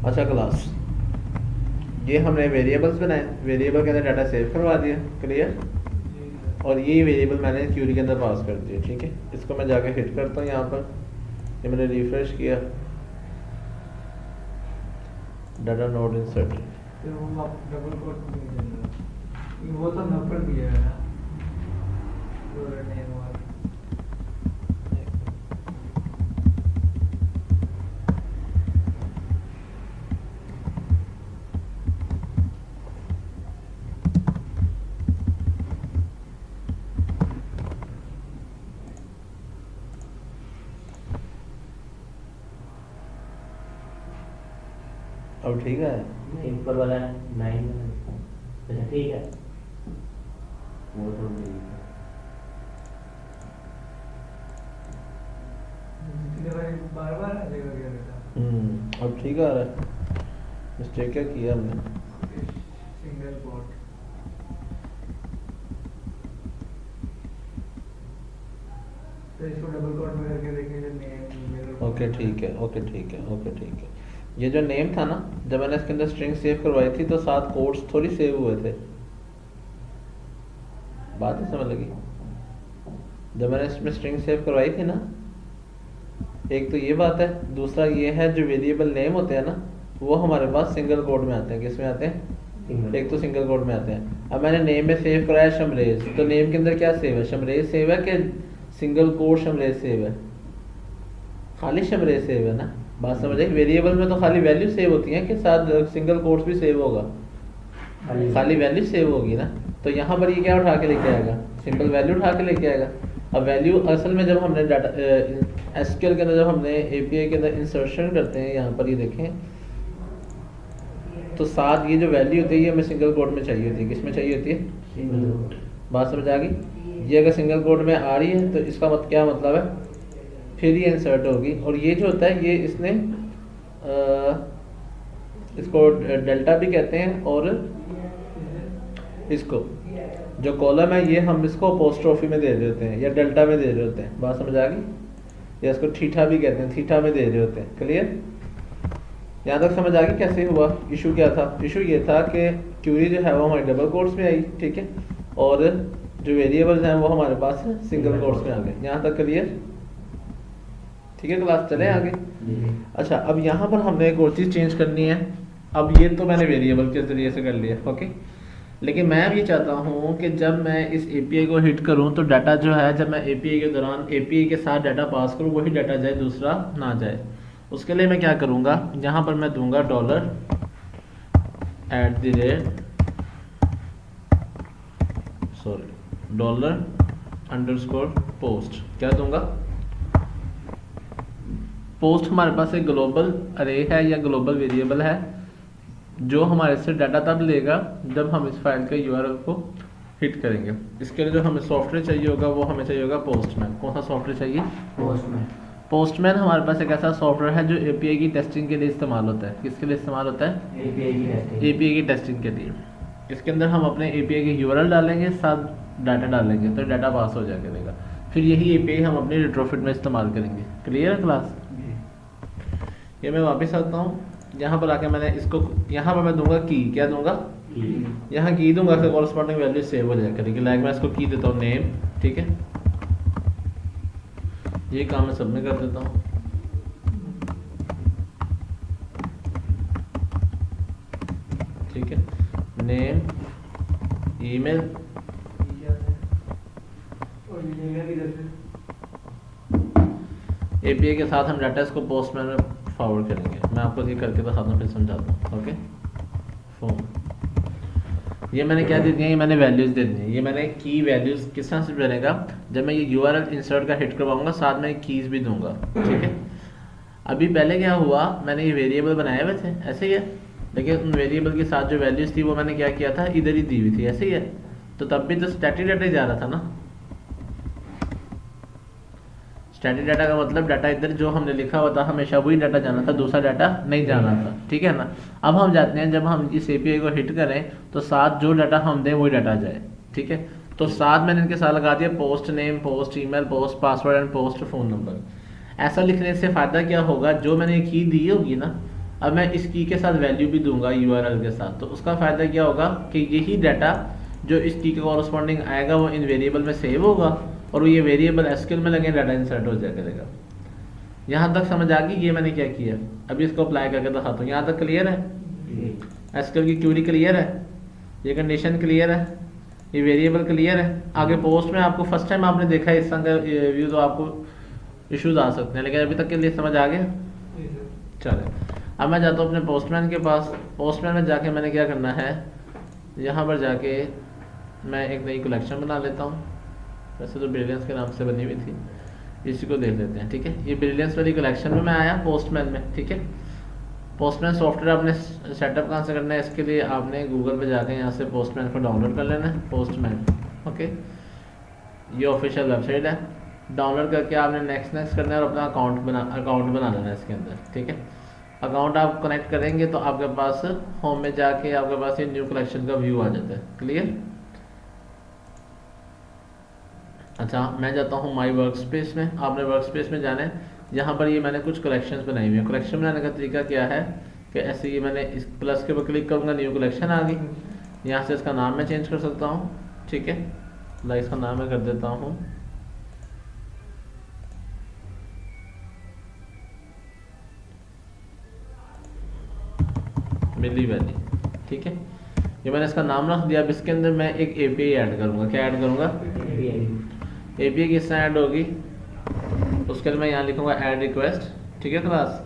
अच्छा क्लास, ये हमने वेरिएबल्स बनाए, वेरिएबल के अंदर डाटा सेव करवा दिया, क्लियर। जी सर। और ये वेरिएबल मैंने क्यूरी के अंदर पास कर दिया, ठीक है। इसको मैं जाके हिट करता हूँ यहाँ पर, ये मैंने रिफ्रेश किया, डाटा नोड इंसर्ट। फिर वो आप डबल कोट में नहीं चल रहा, वो तो नंबर दिया है ना, पूरा नेम और अब ठीक है। नहीं ऊपर वाला 9 में। अच्छा ठीक है, वो तो नहीं है। जितने बार बार बार आ जाएगा क्या बेटा। अब ठीक आ रहा है। मिस्टेक क्या किया हमने? सिंगल कोट, तो इसको डबल कोट में करके देखें जो नेम ईमेल। ओके ठीक है, ओके ठीक है, ओके ठीक है। ये जो नेम था ना, जब मैंने इसके अंदर स्ट्रिंग सेव करवाई थी तो 7 कोड्स थोड़ी सेव हुए थे, बात नहीं समझ लगी। जब मैंने इसमें स्ट्रिंग सेव करवाई थी ना, एक तो ये बात है, दूसरा ये है जो वेरिएबल नेम होते हैं ना, वो हमारे पास सिंगल कोड में आते हैं। किस में आते हैं? एक तो सिंगल कोड में आते हैं। अब मैंने नेम में सेव कराया शमरेज, तो नेम के अंदर क्या सेव है? शमरेज सेव है कि सिंगल कोड शमरेज सेव है? खाली शमरेज सेव है ना, बात समझ आई। वेरिएबल में तो खाली वैल्यू सेव होती है कि साथ सिंगल कोड्स भी सेव होगा? खाली वैल्यू सेव होगी ना। तो यहाँ पर ये क्या उठा के लेके आएगा? सिंपल वैल्यू उठा के लेके आएगा। अब वैल्यू असल में जब हमने डाटा एसक्यूएल के अंदर जब हमने एपीआई के अंदर इंसर्शन करते हैं, यहाँ पर ये देखें तो साथ ये जो वैल्यू होती है ये हमें सिंगल कोड में चाहिए होती है। किस में चाहिए होती है? बात समझ आ गई? ये अगर सिंगल कोड में आ रही है तो इसका क्या मतलब है? फिर ये इंसर्ट होगी। और ये जो होता है ये इसने इसको डेल्टा भी कहते हैं, और इसको जो कॉलम है ये हम इसको अपोस्ट्रोफी में दे रहे होते हैं या डेल्टा में दे रहे होते हैं। बात समझ आ गई? या इसको थीटा भी कहते हैं, थीटा में दे रहे होते हैं। क्लियर? यहाँ तक समझ आ गई कैसे हुआ? इशू क्या था? इशू ये था कि क्यूरी जो है वो हमारे डबल कोट्स में आई, ठीक है, और जो वेरिएबल्स हैं वो हमारे पास सिंगल कोट्स में आ गए। यहाँ तक क्लियर? ठीक है क्लास, चले आगे। अच्छा, अब यहाँ पर हमने एक और चीज़ चेंज करनी है। अब ये तो मैंने वेरिएबल के जरिए से कर लिया, ओके, लेकिन मैं अब ये चाहता हूँ कि जब मैं इस एपीआई को हिट करूँ तो डाटा जो है, जब मैं एपीआई के दौरान एपीआई के साथ डाटा पास करूँ वही डाटा जाए, दूसरा ना जाए। उसके लिए मैं क्या करूँगा, यहाँ पर मैं दूंगा $$post। क्या दूंगा? पोस्ट हमारे पास एक ग्लोबल अरे है या ग्लोबल वेरिएबल है जो हमारे से डाटा तब लेगा जब हम इस फाइल के यूआरएल को हिट करेंगे। इसके लिए जो हमें सॉफ्टवेयर चाहिए होगा वो हमें चाहिए होगा पोस्टमैन। कौन सा सॉफ्टवेयर चाहिए? पोस्टमैन। पोस्टमैन हमारे पास एक ऐसा सॉफ्टवेयर है जो एपीआई की टेस्टिंग के लिए इस्तेमाल होता है। किसके लिए इस्तेमाल होता है? एपीआई की टेस्टिंग के लिए। इसके अंदर हम अपने एपीआई के यूआरएल डालेंगे, साथ डाटा डालेंगे, तो डाटा पास हो जाया करेगा। फिर यही एपीआई हम अपने रिट्रोफिट में इस्तेमाल करेंगे। क्लियर है क्लास? ये मैं वापस आता हूँ, यहाँ पर आके मैंने इसको, यहाँ पर मैं दूंगा की। क्या दूंगा? यहाँ की दूंगा कि कॉरस्पॉन्डिंग वैल्यू सेव हो जाए करेगी। लाइक मैं इसको की देता हूँ नेम, ठीक है, ये काम मैं सब में कर देता हूँ। ठीक है, नेम, ईमेल, और ये किधर से? एपीआई के साथ हम डाटा इसको पोस्टमैन में फॉरवर्ड करेंगे। मैं आपको ये करके दिखाता हूँ, फिर समझाता हूँ। ओके, फॉर्म, ये मैंने क्या दे दिया? ये मैंने वैल्यूज़ दे दी हैं। ये मैंने की वैल्यूज़ किस तरह से बनेगा, जब मैं ये यूआरएल इंसर्ट का हिट करवाऊंगा साथ में कीज़ भी दूंगा, ठीक है। अभी पहले क्या हुआ, मैंने ये वेरिएबल बनाए हुए थे, ऐसे ही है, लेकिन उन वेरिएबल के साथ जो वैल्यूज़ थी वो मैंने क्या किया था, इधर ही दी हुई थी, ऐसे ही है। तो तब भी तो स्टैटिक डाटा ही जा रहा था ना। स्टैटिक डाटा का मतलब डाटा इधर जो हमने लिखा हुआ था हमेशा वही डाटा जाना था, दूसरा डाटा नहीं जाना था, ठीक है ना। अब हम जाते हैं, जब हम इस एपीआई को हिट करें तो साथ जो डाटा हम दें वही डाटा जाए, ठीक है। तो साथ मैंने इनके साथ लगा दिया post name, post email, post password and post phone number. ऐसा लिखने से फ़ायदा क्या होगा, जो मैंने की दी होगी ना अब मैं इस की के साथ वैल्यू भी दूंगा यूआरएल के साथ, तो उसका फ़ायदा क्या होगा कि यही डाटा जो इस की के कॉरस्पॉन्डिंग आएगा वो इन वेरिएबल में सेव होगा और वो ये वेरिएबल एसक्यूएल में लगे डाटा इंसर्ट हो जाया करेगा। यहाँ तक समझ आ गई? ये मैंने क्या किया, अभी इसको अप्लाई करके दिखाता हूँ। यहाँ तक क्लियर है? एसक्यूएल की क्यूरी क्लियर है, ये कंडीशन क्लियर है, ये वेरिएबल क्लियर है। आगे पोस्ट में आपको फर्स्ट टाइम आपने देखा है इस तरह का व्यू, तो आपको इश्यूज आ सकते हैं, लेकिन अभी तक के लिए समझ आ गया? चले, अब मैं जाता हूँ अपने पोस्टमैन के पास। पोस्टमैन में जाके मैंने क्या करना है, यहाँ पर जाके मैं एक नई कलेक्शन बना लेता हूँ। वैसे तो ब्रिलियंस के नाम से बनी हुई थी, इसी को देख लेते हैं। ठीक है, ये ब्रिलियंस वाली कलेक्शन में मैं आया पोस्टमैन में। ठीक है, पोस्टमैन सॉफ्टवेयर आपने सेटअप कहाँ से करना है, इसके लिए आपने गूगल पे जाके यहाँ से पोस्टमैन को डाउनलोड कर लेना है, पोस्टमैन। ओके, ये ऑफिशियल वेबसाइट है। डाउनलोड करके आपने नेक्स्ट करना है और अपना अकाउंट बना लेना है इसके अंदर। ठीक है, अकाउंट आप कनेक्ट करेंगे तो आपके पास होम में जाके आपके पास ये न्यू कलेक्शन का व्यू आ जाता है। क्लियर? अच्छा, मैं जाता हूँ माई वर्क स्पेस में। आपने वर्क स्पेस में जाना है, यहाँ पर ये मैंने कुछ कलेक्शंस बनाई हुई है। कलेक्शन बनाने का तरीका क्या है कि ऐसे ही मैंने इस प्लस के ऊपर क्लिक करूँगा, न्यू कलेक्शन आ गई। यहाँ से इसका नाम मैं चेंज कर सकता हूँ। ठीक है, लाइक इसका नाम मैं कर देता हूँ मिली वैली। ठीक है, ये मैंने इसका नाम रख दिया। अब इसके अंदर मैं एक एपीआई ऐड करूँगा। क्या ऐड करूँगा? एपीआई किस तरह ऐड होगी, उसके लिए मैं यहाँ लिखूँगा ऐड रिक्वेस्ट। ठीक है क्लास,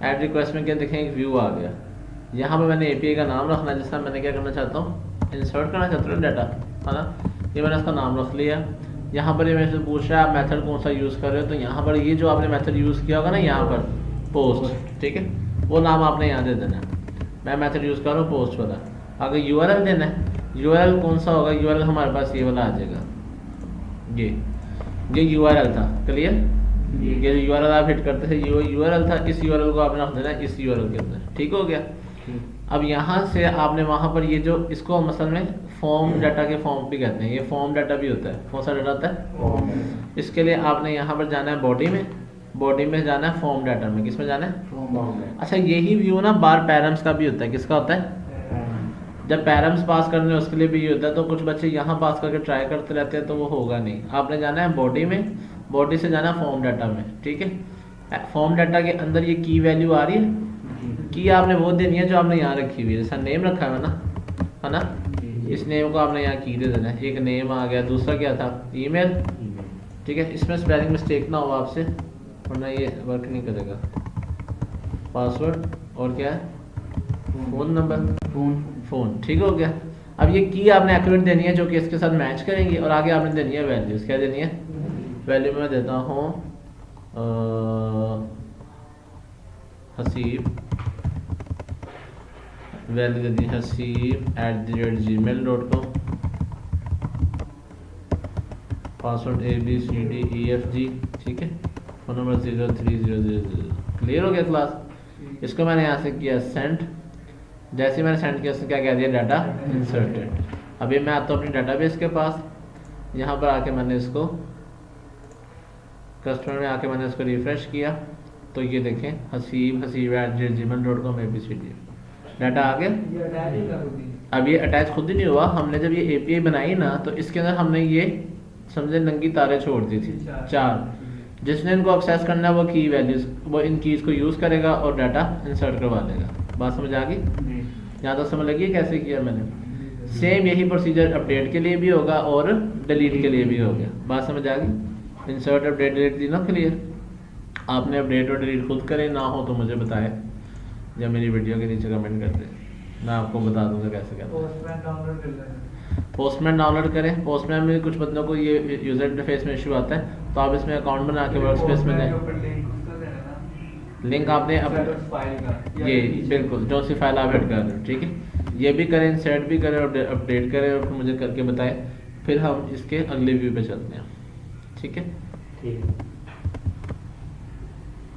ऐड रिक्वेस्ट में क्या देखें, एक व्यू आ गया। यहाँ पे मैंने एपीआई का नाम रखना है, जिसका मैंने क्या करना चाहता हूँ, इंसर्ट करना चाहता हूँ डाटा, है ना। ये मैंने इसका नाम रख लिया। यहाँ पर ये मेरे से पूछ रहा है आप मेथड कौन सा यूज़ कर रहे हो, तो यहाँ पर ये जो आपने मेथड यूज़ किया होगा ना, यहाँ पर पोस्ट, ठीक है, वो नाम आपने यहाँ दे देना है। मैं मेथड यूज़ कर रहा हूँ पोस्ट वाला। अगर यूआरएल देना है, यूआरएल कौन सा होगा, यूआरएल हमारे पास ये वाला आ जाएगा। ये यूआरएल था। क्लियर? ये यूआरएल आप हिट करते थे, यूआरएल था, इस यूआरएल को आपने रख देना है इस यूआरएल के अंदर। ठीक हो गया? अब यहाँ से आपने वहाँ पर ये जो इसको मसल में फॉर्म डाटा के फॉर्म भी कहते हैं, ये फॉर्म डाटा भी होता है। कौन सा डाटा होता है? इसके लिए आपने यहाँ पर जाना है बॉडी में, बॉडी में जाना है फॉर्म डाटा में। किस में जाना है? अच्छा, यही व्यू ना बार पैरम्स का भी होता है। किसका होता है? जब पैरम्स पास करने उसके लिए भी ये होता है। तो कुछ बच्चे यहाँ पास करके ट्राई करते रहते हैं, तो वो होगा नहीं। आपने जाना है बॉडी में, बॉडी से जाना है फॉर्म डाटा में। ठीक है, फॉर्म डाटा के अंदर ये की वैल्यू आ रही है, की आपने वो देनी है जो आपने यहाँ रखी हुई है। जैसा नेम रखा है ना, इस नेम को आपने यहाँ की दे देना है। एक नेम आ गया, दूसरा क्या था, ईमेल। ठीक है, इसमें स्पेलिंग मिस्टेक ना हो आपसे, वरना ये वर्क नहीं करेगा। पासवर्ड और क्या है, फ़ोन नंबर, फ़ोन। ठीक हो गया। अब ये की आपने एक्यूरेट देनी है जो कि इसके साथ मैच करेंगी, और आगे आपने देनी है वैल्यूज़। क्या देनी है? वैल्यू में देता हूँ हसीब, वैल्यू दे दी हसीब@gmail.com, पासवर्ड ABCDEFG। ठीक है, फ़ोन नंबर 03000। क्लियर हो गया क्लास? इसको मैंने यहाँ से किया सेंड। जैसे मैंने सेंड किया उसने क्या कह दिया, डाटा इंसर्टेड। अभी मैं आता हूँ अपनी डाटाबेस के पास। यहाँ पर आके मैंने इसको कस्टमर में आके मैंने इसको रिफ्रेश किया, तो ये देखें हसीब@gmail.com ABCD डाटा आ गया। अब ये अटैच खुद ही नहीं हुआ, हमने जब ये एपीआई बनाई ना, तो इसके अंदर हमने ये समझे नंगी तारें छोड़ दी थी 4। जिसने इनको एक्सेस करना है वो की वैल्यूज, वो इन कीज़ को यूज़ करेगा और डाटा इंसर्ट करवा लेगा। बात समझ आ गई? यहाँ तक समझ लगी कैसे किया मैंने? सेम यही प्रोसीजर अपडेट के लिए भी होगा और डिलीट के लिए भी होगा। बात समझ आ गई? इंसर्ट, अपडेट, डिलीट दी ना क्लियर? आपने अपडेट और डिलीट खुद करें, ना हो तो मुझे बताएं या मेरी वीडियो के नीचे कमेंट कर दें, मैं आपको बता दूंगा कैसे करना है। पोस्टमैन डाउनलोड करें। पोस्टमैन में कुछ बंदों को ये यूज़र इंटरफेस में इशू आता है, तो आप इसमें अकाउंट बना के वर्क स्पेस में जाएं। लिंक आपने ये बिल्कुल जो सी फाइल आप ऐड कर रहे हो, ठीक है, ये भी करें, सेट भी करें और अपडेट करें और मुझे करके बताएं। फिर हम इसके अगले व्यू पे चलते हैं। ठीक है? ठीक है।